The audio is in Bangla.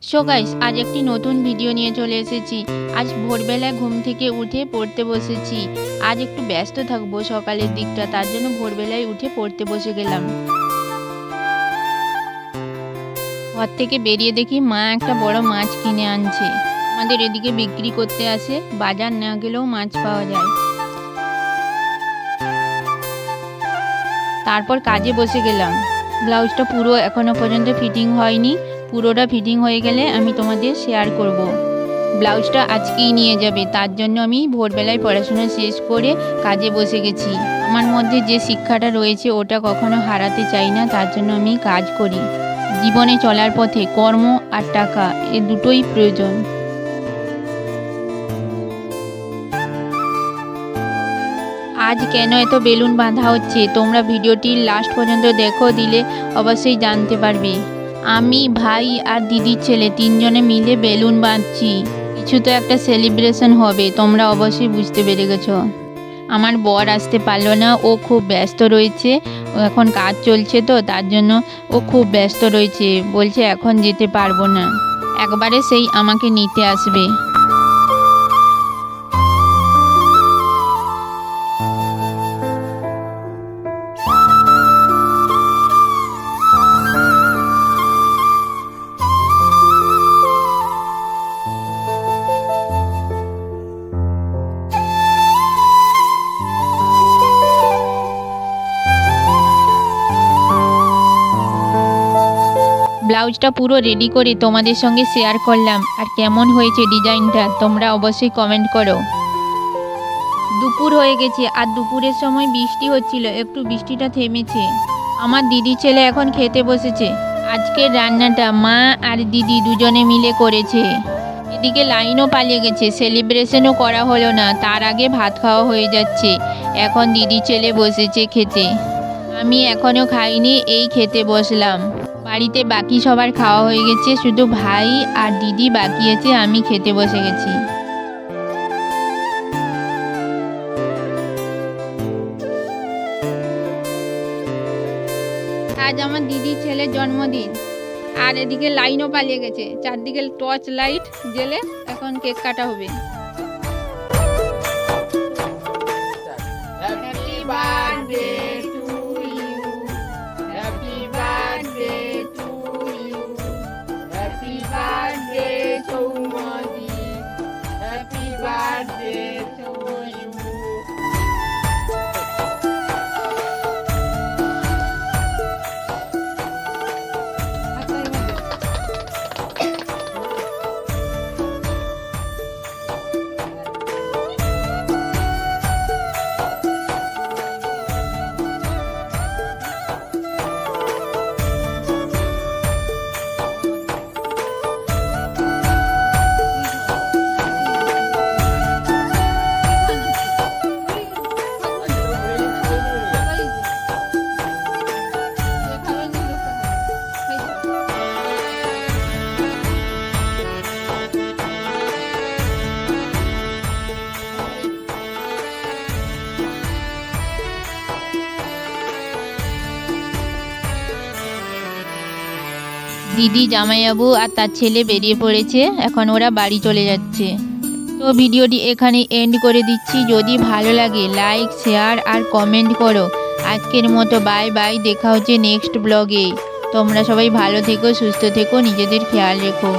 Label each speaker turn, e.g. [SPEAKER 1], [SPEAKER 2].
[SPEAKER 1] সো গাইস, আজ একটি নতুন ভিডিও নিয়ে চলে এসেছি। আজ ভোরবেলায় ঘুম থেকে উঠে পড়তে বসেছি। আজ একটু ব্যস্ত থাকবো সকালের দিকটা, তার জন্য ভোরবেলায় উঠে পড়তে বসে গেলাম। ঘর থেকে বেরিয়ে দেখি মা একটা বড় মাছ কিনে আনছে। আমাদের এদিকে বিক্রি করতে আসে, বাজার না গেলেও মাছ পাওয়া যায়। তারপর কাজে বসে গেলাম। ব্লাউজটা পুরো এখনো পর্যন্ত ফিটিং হয়নি, পুরোটা ফিটিং হয়ে গেলে আমি তোমাদের শেয়ার করব। ব্লাউজটা আজকেই নিয়ে যাবে, তার জন্য আমি ভোরবেলায় পড়াশোনা শেষ করে কাজে বসে গেছি। আমার মধ্যে যে শিক্ষাটা রয়েছে ওটা কখনো হারাতে চাই না, তার জন্য আমি কাজ করি। জীবনে চলার পথে কর্ম আর টাকা এ দুটোই প্রয়োজন। আজ কেন এত বেলুন বাঁধা হচ্ছে তোমরা ভিডিওটির লাস্ট পর্যন্ত দেখো, দিলে অবশ্যই জানতে পারবে। আমি, ভাই আর দিদির ছেলে তিনজনে মিলে বেলুন বাঁধছি। কিছু তো একটা সেলিব্রেশন হবে, তোমরা অবশ্যই বুঝতে পেরে গেছো। আমার বর আসতে পারলো না, ও খুব ব্যস্ত রয়েছে। এখন কাজ চলছে তো, তার জন্য ও খুব ব্যস্ত রয়েছে। বলছে এখন যেতে পারবো না, একবারে সেই আমাকে নিতে আসবে। ব্লাউজটা পুরো রেডি করে তোমাদের সঙ্গে শেয়ার করলাম। আর কেমন হয়েছে ডিজাইনটা তোমরা অবশ্যই কমেন্ট করো। দুপুর হয়ে গেছে আর দুপুরের সময় বৃষ্টি হচ্ছিল, একটু বৃষ্টিটা থেমেছে। আমার দিদি ছেলে এখন খেতে বসেছে। আজকের রান্নাটা মা আর দিদি দুজনে মিলে করেছে। এদিকে লাইনও পালিয়ে গেছে, সেলিব্রেশনও করা হলো না, তার আগে ভাত খাওয়া হয়ে যাচ্ছে। এখন দিদি ছেলে বসেছে খেতে, আমি এখনও খাইনি, এই খেতে বসলাম। বাড়িতে বাকি সবার খাওয়া হয়ে গেছে, শুধু ভাই আর দিদি বাকি আছে, আমি খেতে বসে গেছি। আজ আমার দিদির ছেলের জন্মদিন, আর এদিকে লাইনও পালিয়ে গেছে। চারদিকে টর্চ লাইট জ্বেলে এখন কেক কাটা হবে। Happy birthday to you, happy birthday to you, happy birthday Soumdi, happy birthday to you. দিদি, জামাইবাবু আর তার ছেলে বেরিয়ে পড়েছে, এখন ওরা বাড়ি চলে যাচ্ছে। তো ভিডিওটি এখানে এন্ড করে দিচ্ছি। যদি ভালো লাগে লাইক, শেয়ার আর কমেন্ট করো। আজকের মতো বাই বাই, দেখা হচ্ছে নেক্সট ব্লগে। তোমরা সবাই ভালো থেকো, সুস্থ থেকো, নিজেদের খেয়াল রেখো।